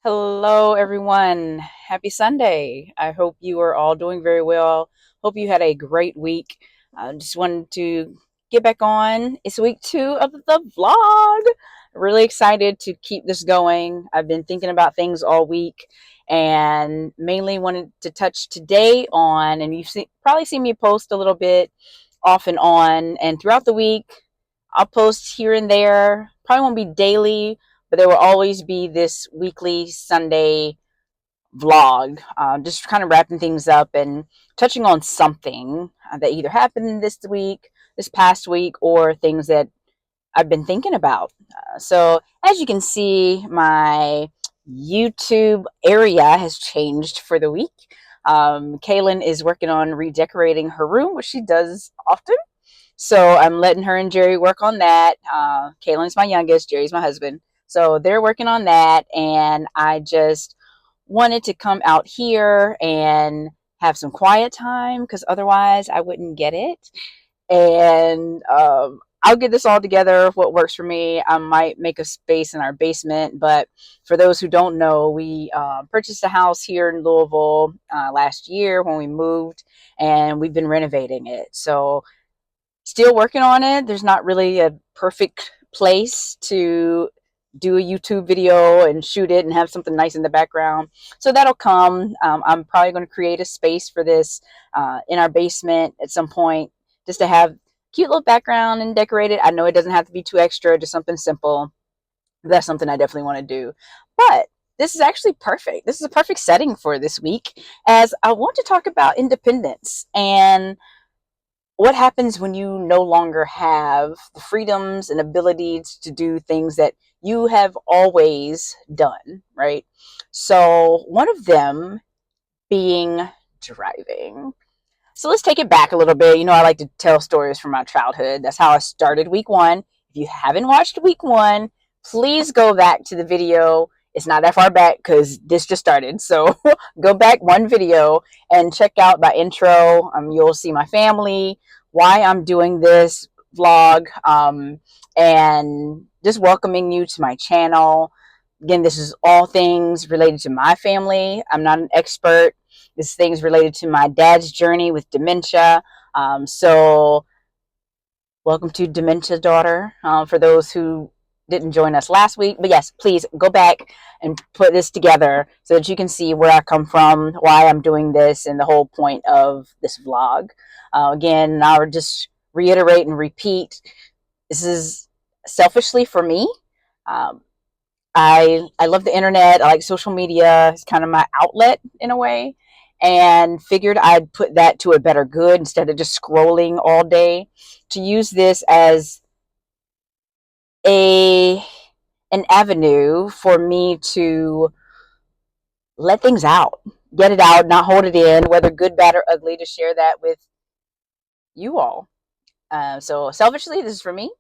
Hello, everyone. Happy Sunday. I hope you are all doing very well. Hope you had a great week. I just wanted to get back on. It's week 2 of the vlog. Really excited to keep this going. I've been thinking about things all week and mainly wanted to touch today on, and probably seen me post a little bit off and on, and throughout the week, I'll post here and there. Probably won't be daily, but there will always be this weekly Sunday vlog, just kind of wrapping things up and touching on something that either happened this week, this past week, or things that I've been thinking about. So, as you can see, my YouTube area has changed for the week. Kaylin is working on redecorating her room, which she does often. So I'm letting her and Jerry work on that. Kaylin's my youngest, Jerry's my husband. So they're working on that, and I just wanted to come out here and have some quiet time because otherwise I wouldn't get it. And I'll get this all together. What works for me, I might make a space in our basement. But for those who don't know, we purchased a house here in Louisville last year when we moved, and we've been renovating it. So still working on it. There's not really a perfect place to do a YouTube video and shoot it and have something nice in the background. So that'll come. I'm probably going to create a space for this in our basement at some point just to have cute little background and decorate it. I know it doesn't have to be too extra, just something simple. That's something I definitely want to do. But this is actually perfect. This is a perfect setting for this week as I want to talk about independence and what happens when you no longer have the freedoms and abilities to do things that you have always done, right? So, one of them being driving. So, let's take it back a little bit. I like to tell stories from my childhood. That's how I started week 1. If you haven't watched week 1, please go back to the video. It's not that far back because this just started. So go back one video and check out my intro. You'll see my family, why I'm doing this vlog, and just welcoming you to my channel. Again, this is all things related to my family. I'm not an expert. This is things related to my dad's journey with dementia. So welcome to Dementia Daughter, for those who didn't join us last week. But yes, please go back and put this together so that you can see where I come from, why I'm doing this, and the whole point of this vlog. Again, I'll just reiterate and repeat, this is selfishly for me. I love the internet. I like social media. It's kind of my outlet in a way, and figured I'd put that to a better good instead of just scrolling all day, to use this as a an avenue for me to let things out, get it out, not hold it in, whether good, bad, or ugly, to share that with you all. So selfishly, this is for me,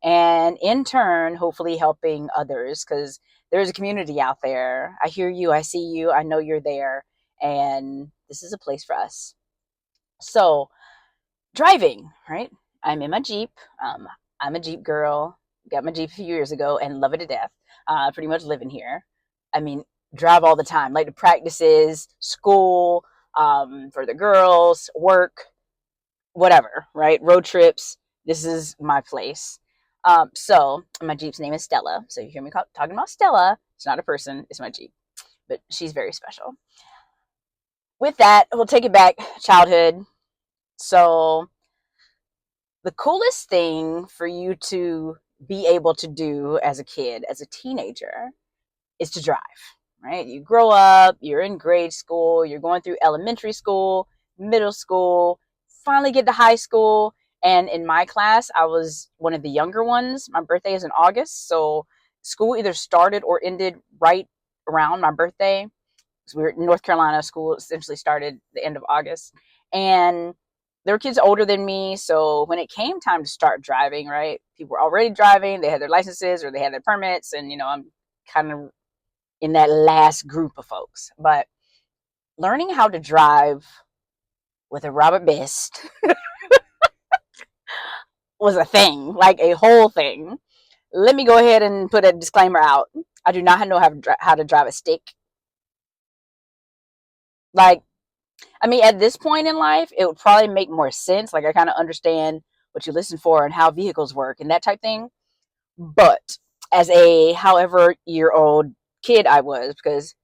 and in turn, hopefully helping others, because there's a community out there. I hear you, I see you, I know you're there, and this is a place for us. So driving, right? I'm in my Jeep. I'm a Jeep girl. Got my Jeep a few years ago and love it to death. Pretty much living here. I mean, drive all the time, like the practices, school, for the girls, work, whatever, right? Road trips. This is my place. So my Jeep's name is Stella. So you hear me talking about Stella. It's not a person, it's my Jeep, but she's very special. With that, we'll take it back childhood. So the coolest thing for you to be able to do as a kid, as a teenager, is to drive, right? You grow up, you're in grade school, you're going through elementary school, middle school, finally get to high school. And in my class, I was one of the younger ones. My birthday is in August. So school either started or ended right around my birthday. So we were in North Carolina. School essentially started the end of August. And there were kids older than me. So when it came time to start driving, right, people were already driving. They had their licenses or they had their permits. And, I'm kind of in that last group of folks. But learning how to drive with a Robert Best was a thing, like a whole thing. Let me go ahead and put a disclaimer out. I do not know how to drive a stick. Like, I mean, at this point in life, it would probably make more sense. Like, I kind of understand what you listen for and how vehicles work and that type thing. But as a however year old kid I was, because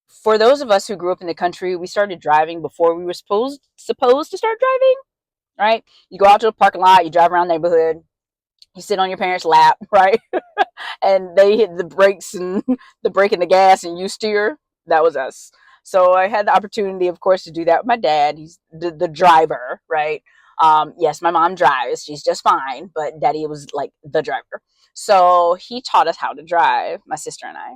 for those of us who grew up in the country, we started driving before we were supposed to start driving, right? You go out to the parking lot, you drive around the neighborhood, you sit on your parents' lap, right? And they hit the brakes and the brake and the gas, and you steer. That was us. So I had the opportunity, of course, to do that with my dad. He's the driver, right? Yes, my mom drives. She's just fine, but daddy was like the driver. So he taught us how to drive, my sister and I.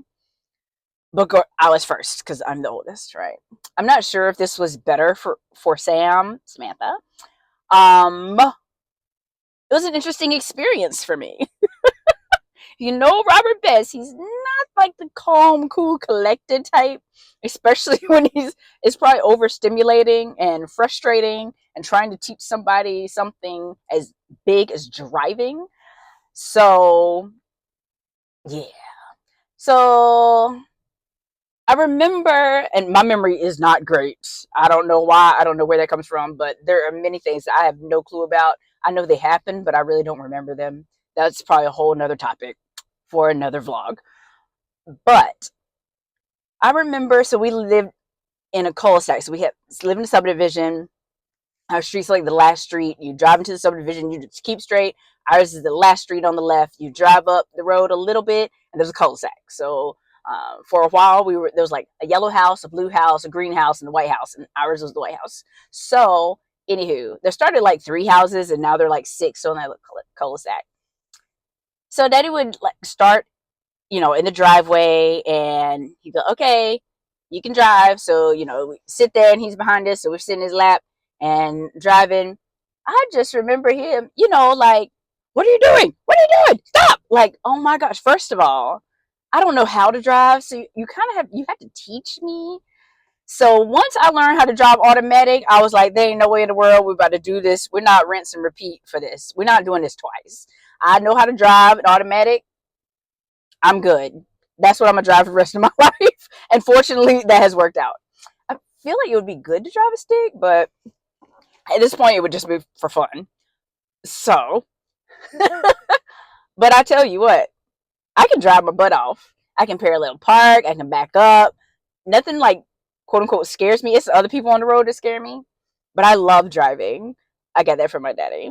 But I was first because I'm the oldest, right? I'm not sure if this was better for Samantha. It was an interesting experience for me. Robert Best, he's not like the calm, cool, collected type, especially when it's probably overstimulating and frustrating and trying to teach somebody something as big as driving. So, yeah. So, I remember, and my memory is not great. I don't know why. I don't know where that comes from, but there are many things that I have no clue about. I know they happened, but I really don't remember them. That's probably a whole nother topic for another vlog. But I remember, so we lived in a cul-de-sac. So we live in a subdivision. Our street's like the last street. You drive into the subdivision, you just keep straight. Ours is the last street on the left. You drive up the road a little bit, and there's a cul-de-sac. So for a while, there was like a yellow house, a blue house, a green house, and a white house, and ours was the white house. So anywho, there started like 3 houses, and now they're like 6 on that cul-de-sac. So Daddy would like start in the driveway, and he'd go, okay, you can drive. So, we sit there and he's behind us. So we're sitting in his lap and driving. I just remember him, like, what are you doing? What are you doing? Stop. Like, oh my gosh. First of all, I don't know how to drive. So you kind of you have to teach me. So once I learned how to drive automatic, I was like, there ain't no way in the world we're about to do this. We're not rinse and repeat for this. We're not doing this twice. I know how to drive an automatic. I'm good. That's what I'm gonna drive for the rest of my life. And fortunately, that has worked out. I feel like it would be good to drive a stick, but at this point, it would just be for fun. So, but I tell you what, I can drive my butt off. I can parallel park. I can back up. Nothing like quote unquote scares me. It's the other people on the road that scare me. But I love driving. I got that from my daddy.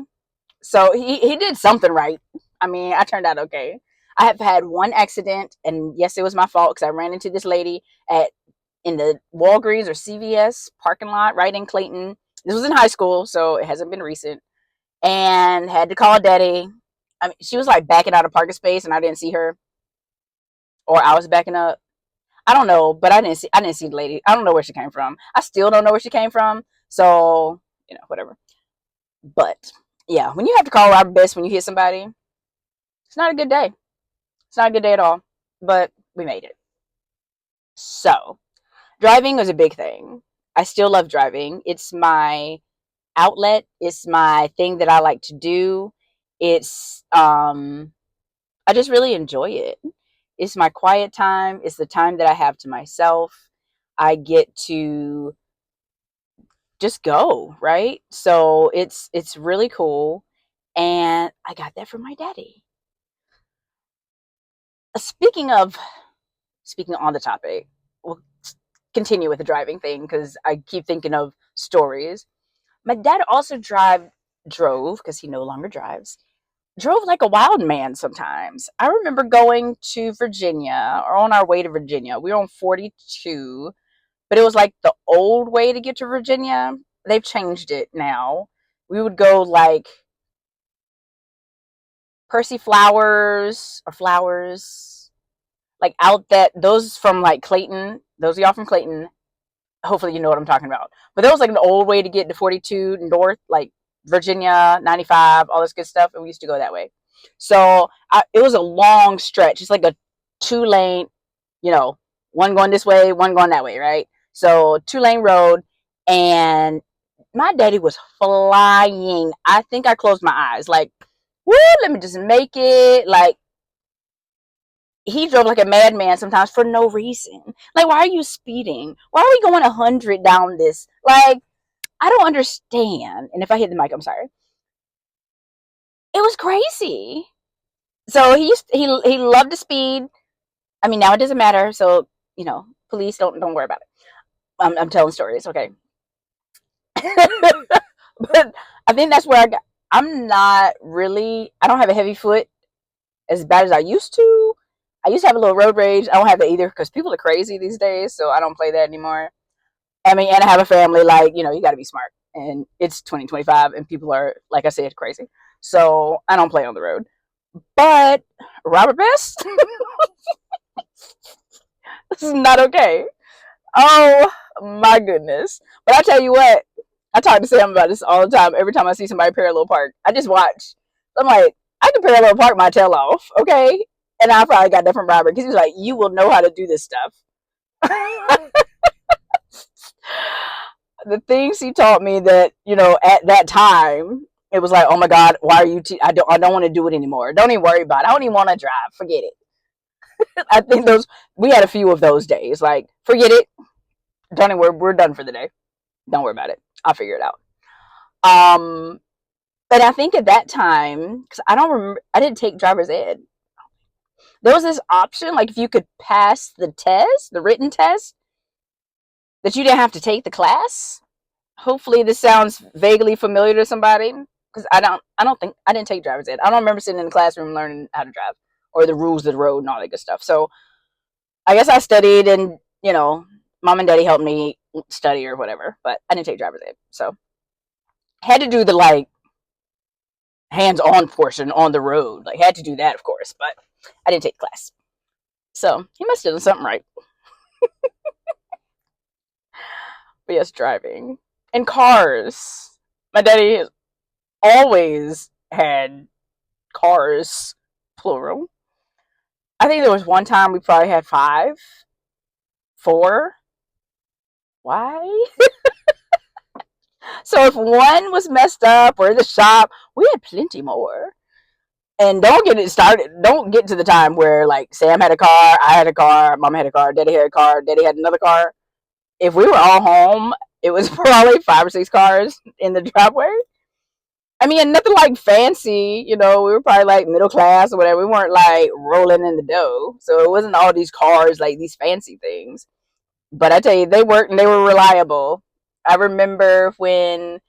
So he did something right. I mean, I turned out okay. I have had one accident, and yes, it was my fault because I ran into this lady in the Walgreens or CVS parking lot right in Clayton. This was in high school, so it hasn't been recent. And had to call daddy. I mean, she was like backing out of parking space, and I didn't see her, or I was backing up. I don't know, but I didn't see the lady. I don't know where she came from. I still don't know where she came from. So whatever. But yeah, when you have to call Robert Best when you hit somebody, it's not a good day. It's not a good day at all. But we made it. So driving was a big thing. I still love driving. It's my outlet. It's my thing that I like to do. It's I just really enjoy it. It's my quiet time. It's the time that I have to myself. I get to just go, right? So it's really cool, and I got that from my daddy. Speaking of speaking on the topic, we'll continue with the driving thing because I keep thinking of stories. My dad also drove because he no longer drives. Drove like a wild man sometimes. I remember going to Virginia or on our way to Virginia. We were on 42, but it was like the old way to get to Virginia. They've changed it now. We would go like Percy Flowers, like out those from like Clayton. Those of y'all from Clayton, hopefully you know what I'm talking about. But that was like an old way to get to 42 north, like Virginia, 95, all this good stuff. And we used to go that way. So it was a long stretch. It's like a 2-lane, one going this way, one going that way, right? So 2-lane road. And my daddy was flying. I think I closed my eyes like, woo, let me just make it. Like, he drove like a madman sometimes for no reason. Like, why are you speeding? Why are we going 100 down this? Like, I don't understand. And if I hit the mic, I'm sorry. It was crazy. So he loved to speed. I mean, now it doesn't matter. So police don't worry about it. I'm telling stories, okay? But I think that's where I got. I'm not really. I don't have a heavy foot as bad as I used to. I used to have a little road rage. I don't have that either because people are crazy these days. So I don't play that anymore. I mean, and I have a family. Like, you got to be smart. And it's 2025, and people are, like I said, crazy. So I don't play on the road. But Robert Best, this is not okay. Oh my goodness! But I tell you what, I talk to Sam about this all the time. Every time I see somebody parallel park, I just watch. I'm like, I can parallel park my tail off, okay? And I probably got that from Robert because he was like, "You will know how to do this stuff." The things he taught me that at that time it was like, oh my god, why are you I don't want to do it anymore. Don't even worry about it. I don't even want to drive. Forget it. I think those we had a few of those days. Like, forget it. Don't even worry. We're done for the day. Don't worry about it. I'll figure it out. um but I think at that time, because I don't remember, I didn't take driver's ed. There was this option, like if you could pass the test, the written test, that you didn't have to take the class. Hopefully this sounds vaguely familiar to somebody, because I don't think I didn't take driver's ed. I don't remember sitting in the classroom learning how to drive or the rules of the road and all that good stuff. So I guess I studied, and mom and daddy helped me study or whatever, but I didn't take driver's ed. So I had to do the like hands-on portion on the road. Like, had to do that, of course, but I didn't take the class. So he must have done something right. But yes, driving and cars. My daddy has always had cars, plural. I think there was one time we probably had five, four. Why? So if one was messed up or in the shop, we had plenty more. And don't get it started. Don't get to the time where like Sam had a car, I had a car, Mom had a car, Daddy had a car, Daddy had another car. If we were all home, it was probably five or six cars in the driveway. I mean, nothing like fancy, we were probably like middle class or whatever. We weren't like rolling in the dough. So it wasn't all these cars, like these fancy things. But I tell you, they worked and they were reliable. I remember when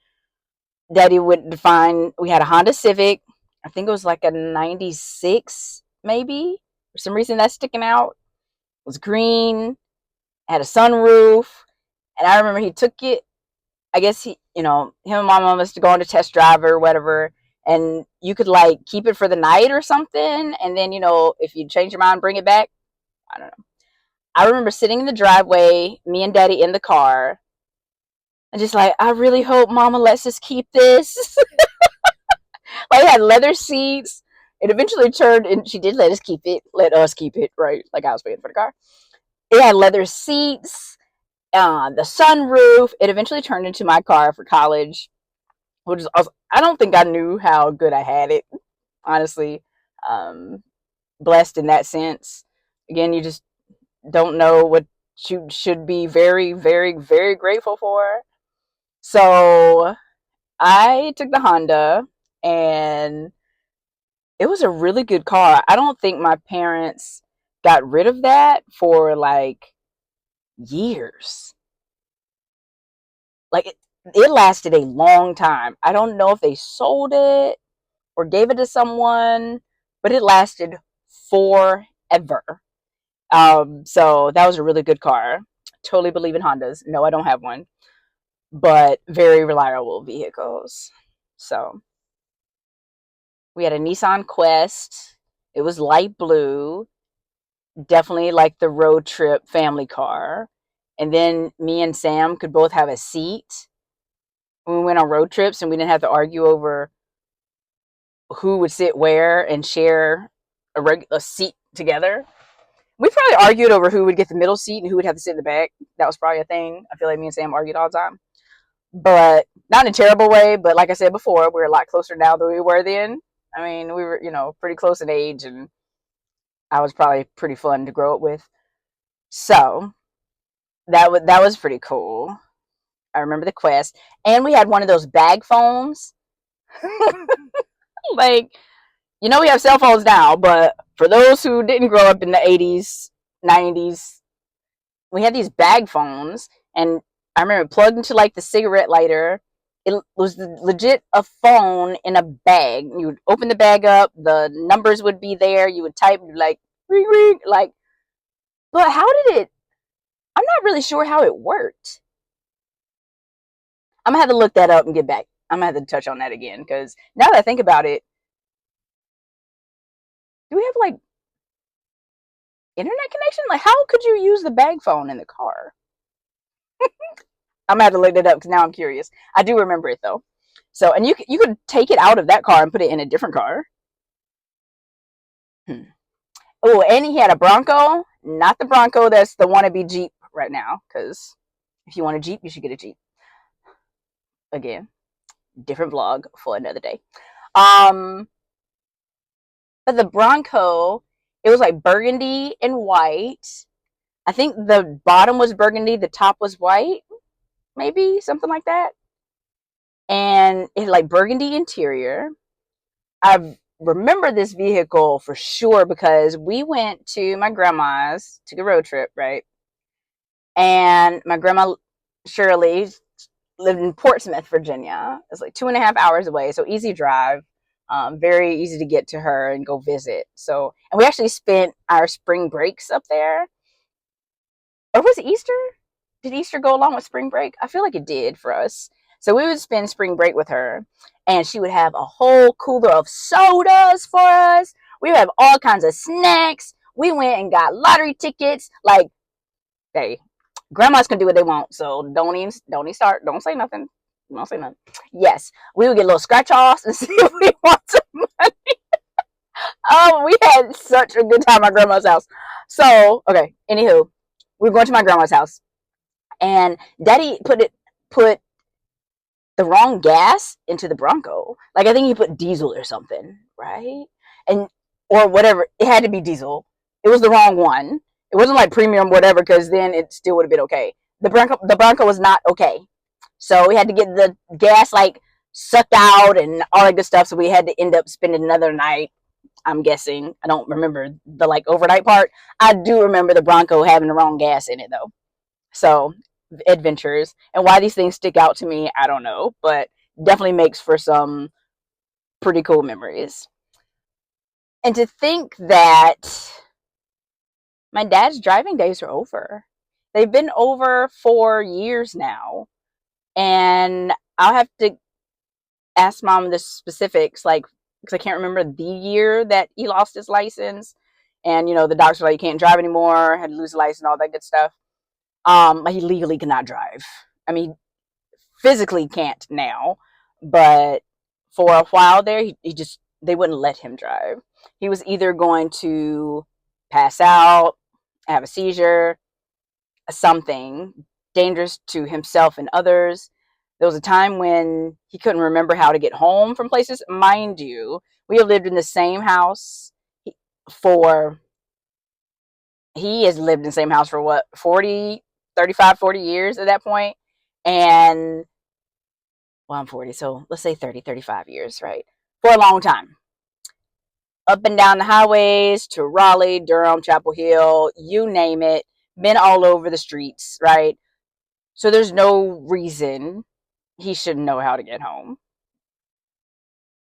Daddy would define, we had a Honda Civic. I think it was like a 96, maybe. For some reason that's sticking out. It was green, had a sunroof. And I remember he took it. I guess him and my mom must have gone to test drive or whatever. And you could like keep it for the night or something. And then, if you change your mind, bring it back. I don't know. I remember sitting in the driveway, me and Daddy in the car, and just like, I really hope Mama lets us keep this. Like, it had leather seats. It eventually turned, and she did let us keep it. Let us keep it, right? Like I was paying for the car. It had leather seats, the sunroof. It eventually turned into my car for college, which is also, I don't think I knew how good I had it, honestly. Um, Blessed in that sense. Again, you just don't know what you should be very, very, very grateful for. So I took the Honda, and it was a really good car. I don't think my parents got rid of that for like years. Like, it lasted a long time. I don't know if they sold it or gave it to someone, but it lasted forever. So that was a really good car. Totally believe in Hondas. No, I don't have one, but very reliable vehicles. So we had a Nissan Quest. It was light blue, definitely like the road trip family car. And then me and Sam could both have a seat when we went on road trips, and we didn't have to argue over who would sit where and share a seat together. We probably argued over who would get the middle seat and who would have to sit in the back. That was probably a thing. I feel like me and Sam argued all the time. But not in a terrible way. But like I said before, we're a lot closer now than we were then. I mean, we were, pretty close in age, and I was probably pretty fun to grow up with. So that was pretty cool. I remember the Quest, and we had one of those bag phones. Like, we have cell phones now, but for those who didn't grow up in the 80s, 90s, we had these bag phones, and I remember plugged into like the cigarette lighter. It was legit a phone in a bag. You would open the bag up, the numbers would be there. You would type like ring ring, like. But how did it? I'm not really sure how it worked. I'm gonna have to look that up and get back. I'm gonna have to touch on that again because now that I think about it, do we have like internet connection? Like, how could you use the bag phone in the car? I'm gonna have to look that up because now I'm curious. I do remember it though. So, and you could take it out of that car and put it in a different car. Hmm. Oh, and he had a Bronco, not the Bronco that's the wannabe Jeep right now. Because if you want a Jeep, you should get a Jeep. Again, different vlog for another day. Um, but the Bronco, it was like burgundy and white. I think the bottom was burgundy, the top was white, maybe something like that. And it had like burgundy interior. I remember this vehicle for sure because we went to my grandma's, took a road trip, right? And my grandma Shirley lived in Portsmouth, Virginia. It's like 2.5 hours away, so easy drive. Very easy to get to her and go visit. So, and we actually spent our spring breaks up there. Or was it Easter? Did Easter go along with spring break? I feel like it did for us. So we would spend spring break with her, and she would have a whole cooler of sodas for us. We would have all kinds of snacks. We went and got lottery tickets. Like, hey, grandmas can do what they want, so don't even start. Don't say nothing. Don't say nothing. Yes, we would get little scratch offs and see if we want some money. Oh, we had such a good time at grandma's house. So, okay, anywho, we were going to my grandma's house, and Daddy put the wrong gas into the Bronco. Like, I think he put diesel or something, right? And or whatever. It had to be diesel. It was the wrong one. It wasn't like premium whatever, because then it still would have been okay. The Bronco was not okay. So we had to get the gas like sucked out and all that good stuff. So we had to end up spending another night. I'm guessing. I don't remember the like overnight part. I do remember the Bronco having the wrong gas in it though. So adventures and why these things stick out to me, I don't know, but definitely makes for some pretty cool memories. And to think that my dad's driving days are over. They've been over for years now, and I'll have to ask mom the specifics, like, because I can't remember the year that he lost his license, and the doctors were like, you can't drive anymore, had to lose the license, all that good stuff. He legally cannot drive. I mean, physically can't now, but for a while there, he just they wouldn't let him drive. He was either going to pass out, have a seizure, something dangerous to himself and others. There was a time when he couldn't remember how to get home from places. Mind you, we have lived in the same house for, he has lived in the same house for what, 40, 35, 40 years at that point. And, well, I'm 40, so let's say 30, 35 years, right? For a long time. Up and down the highways to Raleigh, Durham, Chapel Hill, you name it, been all over the streets, right? So there's no reason he shouldn't know how to get home.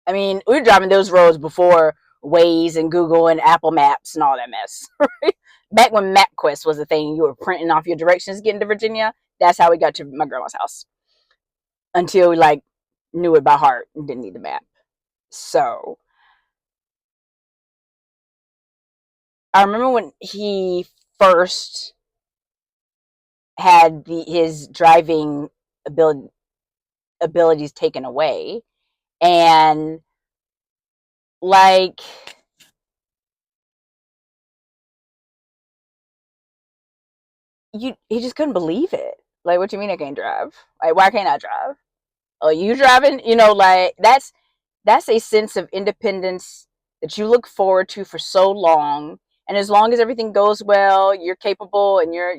I mean, we were driving those roads before Waze and Google and Apple Maps and all that mess. Right? Back when MapQuest was a thing, you were printing off your directions getting to Virginia. That's how we got to my grandma's house. Until we like knew it by heart and didn't need the map. So I remember when he first had his driving abilities taken away, and like, he just couldn't believe it. Like, what you mean I can't drive? Like, why can't I drive? Oh, you driving? Like, that's a sense of independence that you look forward to for so long, And as long as everything goes well, you're capable and you're,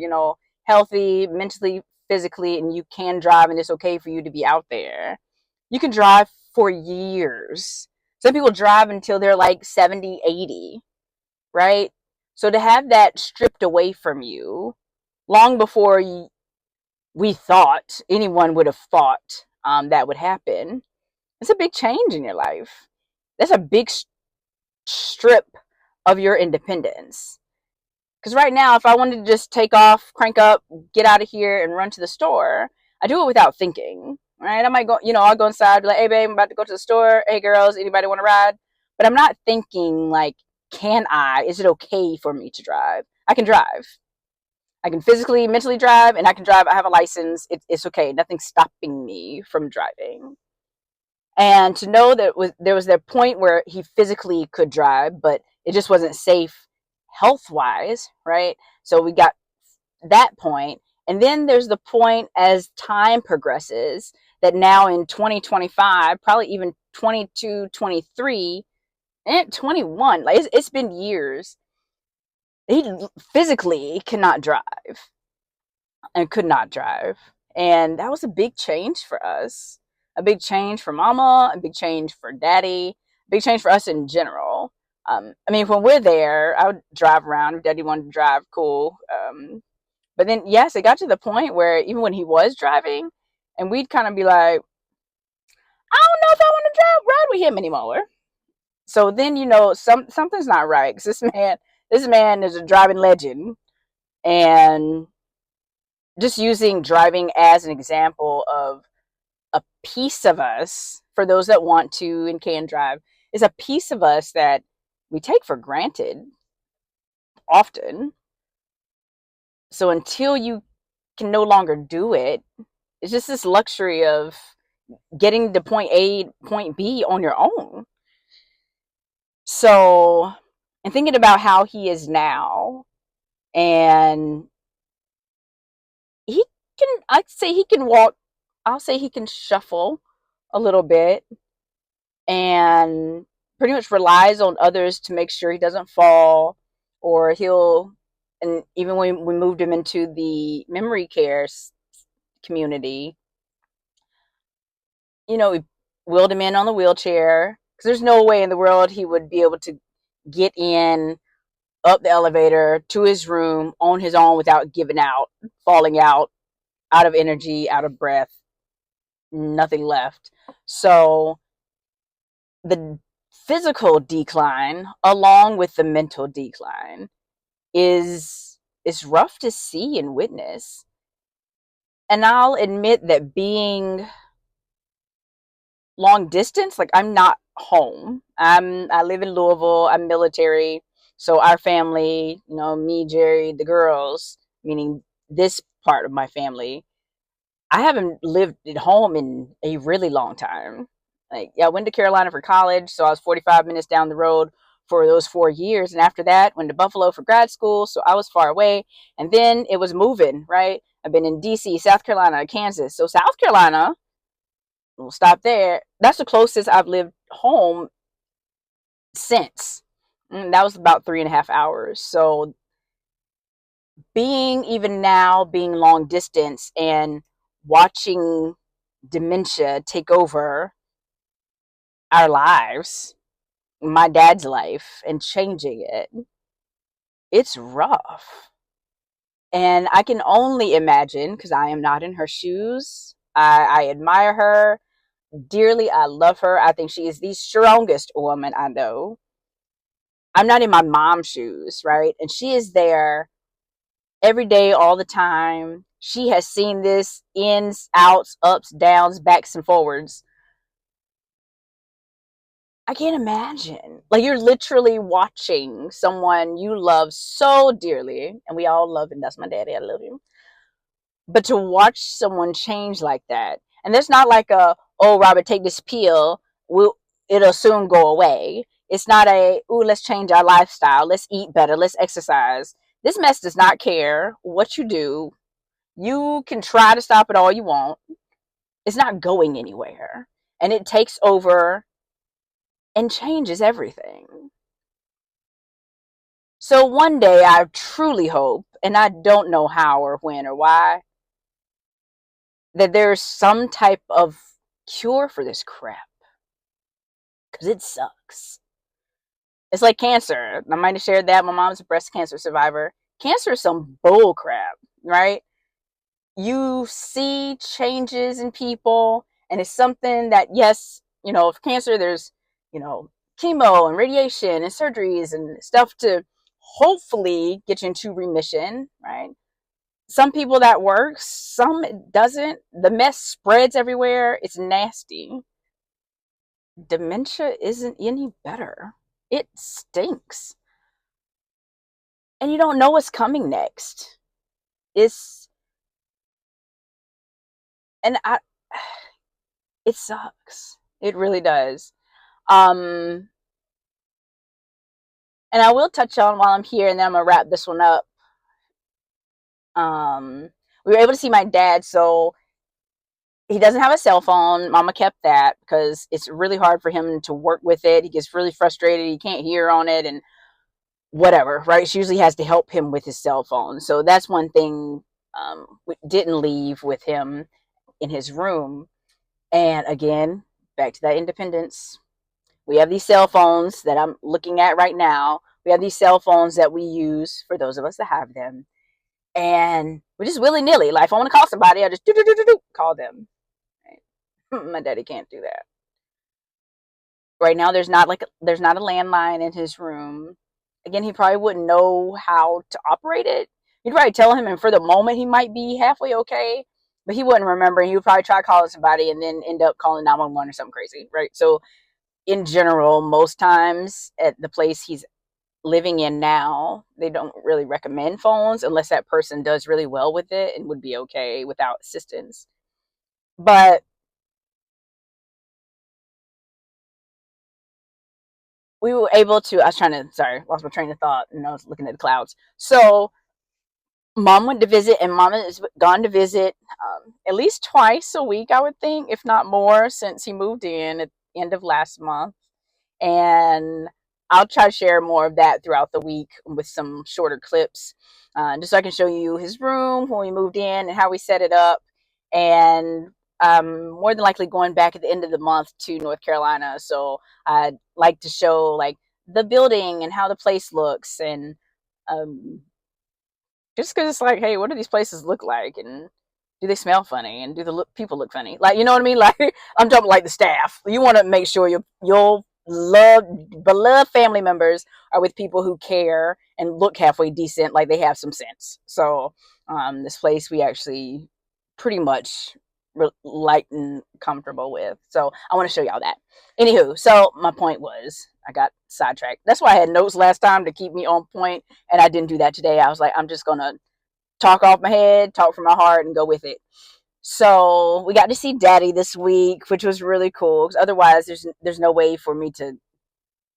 healthy mentally, physically, and you can drive and it's okay for you to be out there. You can drive for years. Some people drive until they're like 70, 80, right? So to have that stripped away from you long before we thought anyone would have thought that would happen, it's a big change in your life. That's a big strip of your independence. Because right now, if I wanted to just take off, crank up, get out of here, and run to the store, I do it without thinking. Right? I might go, I'll go inside, be like, "Hey, babe, I'm about to go to the store. Hey, girls, anybody want to ride?" But I'm not thinking like, "Can I? Is it okay for me to drive?" I can drive. I can physically, mentally drive, and I can drive. I have a license. It's okay. Nothing's stopping me from driving. And to know that there was that point where he physically could drive, but it just wasn't safe health wise, right? So we got that point. And then there's the point as time progresses that now in 2025, probably even 22, 23, and 21, like it's been years. He physically cannot drive and could not drive. And that was a big change for us. A big change for mama, a big change for daddy, a big change for us in general. I mean, when we're there, I would drive around. If daddy wanted to drive, cool. But then, yes, it got to the point where even when he was driving, and we'd kind of be like, "I don't know if I want to ride with him anymore." So then, something's not right because this man is a driving legend, and just using driving as an example of a piece of us, for those that want to and can drive, is a piece of us that we take for granted often. So until you can no longer do it, it's just this luxury of getting to point A, point B on your own. So, and thinking about how he is now, and he I'd say he can walk, I'll say he can shuffle a little bit, and pretty much relies on others to make sure he doesn't fall, or and even when we moved him into the memory care community, we wheeled him in on the wheelchair because there's no way in the world he would be able to get in up the elevator to his room on his own without giving out, falling out of energy, out of breath, nothing left. So the physical decline along with the mental decline is rough to see and witness. And I'll admit that being long distance, like I'm not home. I live in Louisville. I'm military. So our family, me, Jerry, the girls, meaning this part of my family, I haven't lived at home in a really long time. Like, yeah, I went to Carolina for college, so I was 45 minutes down the road for those 4 years. And after that, went to Buffalo for grad school, so I was far away. And then it was moving, right? I've been in DC, South Carolina, Kansas. So South Carolina, we'll stop there. That's the closest I've lived home since. That was about 3.5 hours. So being long distance and watching dementia take over our lives, my dad's life, and changing it, it's rough. And I can only imagine, because I am not in her shoes. I admire her dearly. I love her. I think she is the strongest woman I know. I'm not in my mom's shoes, right? And she is there every day, all the time. She has seen this ins, outs, ups, downs, backs, and forwards. I can't imagine. Like, you're literally watching someone you love so dearly, and we all love him. That's my daddy. I love him. But to watch someone change like that, and there's not like "Oh, Robert, take this pill. It'll soon go away." It's not "Ooh, let's change our lifestyle. Let's eat better. Let's exercise." This mess does not care what you do. You can try to stop it all you want. It's not going anywhere. And it takes over and changes everything. So one day I truly hope, and I don't know how or when or why, that there's some type of cure for this crap. Because it sucks. It's like cancer. I might have shared that. My mom's a breast cancer survivor. Cancer is some bull crap, right? You see changes in people, and it's something that, yes, for cancer, there's, you know, chemo and radiation and surgeries and stuff to hopefully get you into remission, right? Some people that works, some it doesn't. The mess spreads everywhere. It's nasty. Dementia isn't any better. It stinks. And you don't know what's coming next. It's and I it sucks. It really does. Um and I will touch on while I'm here, and then I'm gonna wrap this one up. Um we were able to see my dad, so he doesn't have a cell phone. Mama kept that because it's really hard for him to work with it. He gets really frustrated. He can't hear on it and whatever, right? She usually has to help him with his cell phone. So that's one thing we didn't leave with him in his room. And again, back to that independence. We have these cell phones that I'm looking at right now. We have these cell phones that we use for those of us that have them. And we're just willy nilly. Like, if I want to call somebody, I just call them. Right? My daddy can't do that. Right now, there's not a landline in his room. Again, he probably wouldn't know how to operate it. You'd probably tell him, and for the moment, he might be halfway okay, but he wouldn't remember. And he would probably try calling somebody and then end up calling 911 or something crazy, right? So, in general, most times at the place he's living in now, they don't really recommend phones unless that person does really well with it and would be okay without assistance. But we were able to, I was trying to, sorry, lost my train of thought, and I was looking at the clouds. So, mom went to visit, and mama has gone to visit at least twice a week, I would think, if not more, since he moved in at the end of last month. And I'll try to share more of that throughout the week with some shorter clips, just so I can show you his room when we moved in and how we set it up. And more than likely going back at the end of the month to North Carolina, so I'd like to show like the building and how the place looks, and um, just because it's like, hey, what do these places look like, and do they smell funny, and do the people look funny? Like, you know what I mean? Like, I'm talking like the staff. You want to make sure your beloved family members are with people who care and look halfway decent, like they have some sense. So, this place we actually pretty much light and comfortable with. So I want to show y'all that. Anywho, so my point was, I got sidetracked. That's why I had notes last time to keep me on point, and I didn't do that today. I was like, I'm just gonna talk off my head, talk from my heart, and go with it. So we got to see Daddy this week, which was really cool. Because otherwise, there's no way for me to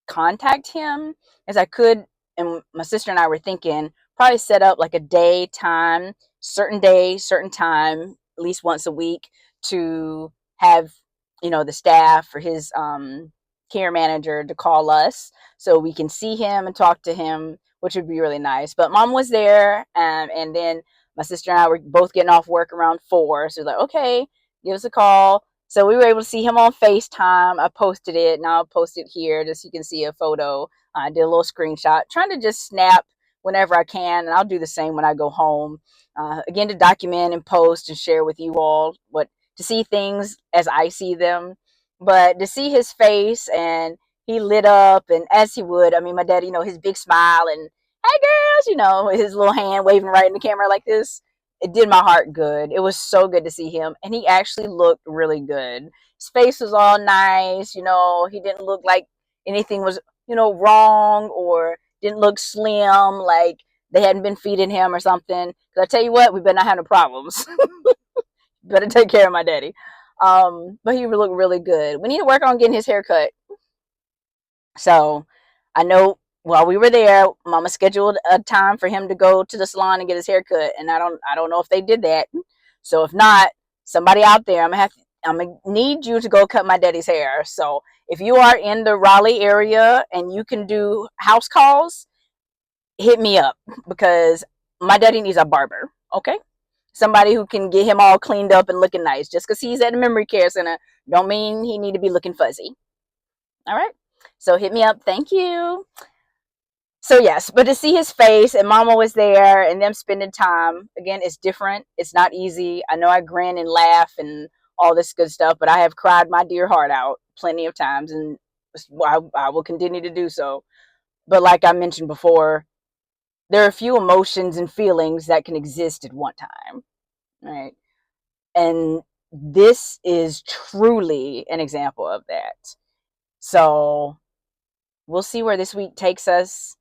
contact him as I could. And my sister and I were thinking probably set up like a day, certain time, at least once a week, to have the staff or his care manager to call us so we can see him and talk to him, which would be really nice. But mom was there, and then my sister and I were both getting off work around 4, so we're like, okay, give us a call. So we were able to see him on FaceTime. I posted it, and I'll post it here just so you can see a photo. I did a little screenshot, trying to just snap whenever I can, and I'll do the same when I go home. Again, to document and post and share with you all to see things as I see them. But to see his face, and he lit up, and as he would, I mean, my dad, his big smile and, hey girls, his little hand waving right in the camera like this. It did my heart good. It was so good to see him. And he actually looked really good. His face was all nice. He didn't look like anything was, wrong, or didn't look slim, like they hadn't been feeding him or something. Because I tell you what, we better not have no problems. Better take care of my daddy. But he looked really good. We need to work on getting his hair cut. So I know while we were there, mama scheduled a time for him to go to the salon and get his hair cut. And I don't know if they did that. So if not, somebody out there, I'm gonna need you to go cut my daddy's hair. So if you are in the Raleigh area and you can do house calls, hit me up because my daddy needs a barber. Okay, somebody who can get him all cleaned up and looking nice. Just because he's at a memory care center, don't mean he need to be looking fuzzy. All right, so hit me up. Thank you. So yes, but to see his face and Mama was there and them spending time again, it's different. It's not easy. I know I grin and laugh and all this good stuff, but I have cried my dear heart out plenty of times, and I will continue to do so. But like I mentioned before, there are a few emotions and feelings that can exist at one time, right? And this is truly an example of that. So we'll see where this week takes us.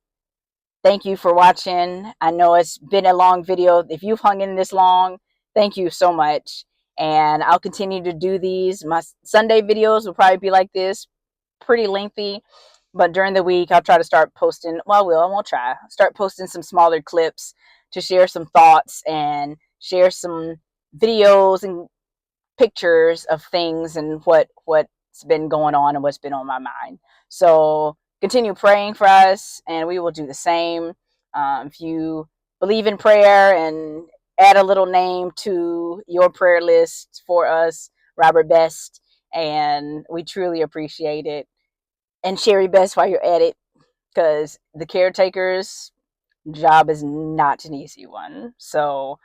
Thank you for watching. I know it's been a long video. If you've hung in this long, thank you so much. And I'll continue to do these. My Sunday videos will probably be like this, pretty lengthy. But during the week, I'll try to start posting. Well, I won't try. Start posting some smaller clips to share some thoughts and share some videos and pictures of things and what's been going on and what's been on my mind. So continue praying for us, and we will do the same. If you believe in prayer and add a little name to your prayer list for us, Robert Best, and we truly appreciate it. And Sherry Best while you're at it, because the caretaker's job is not an easy one. So,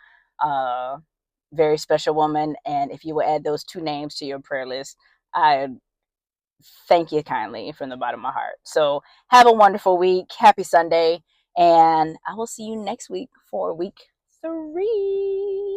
very special woman. And if you will add those two names to your prayer list, I thank you kindly from the bottom of my heart. So, have a wonderful week. Happy Sunday. And I will see you next week for week 3.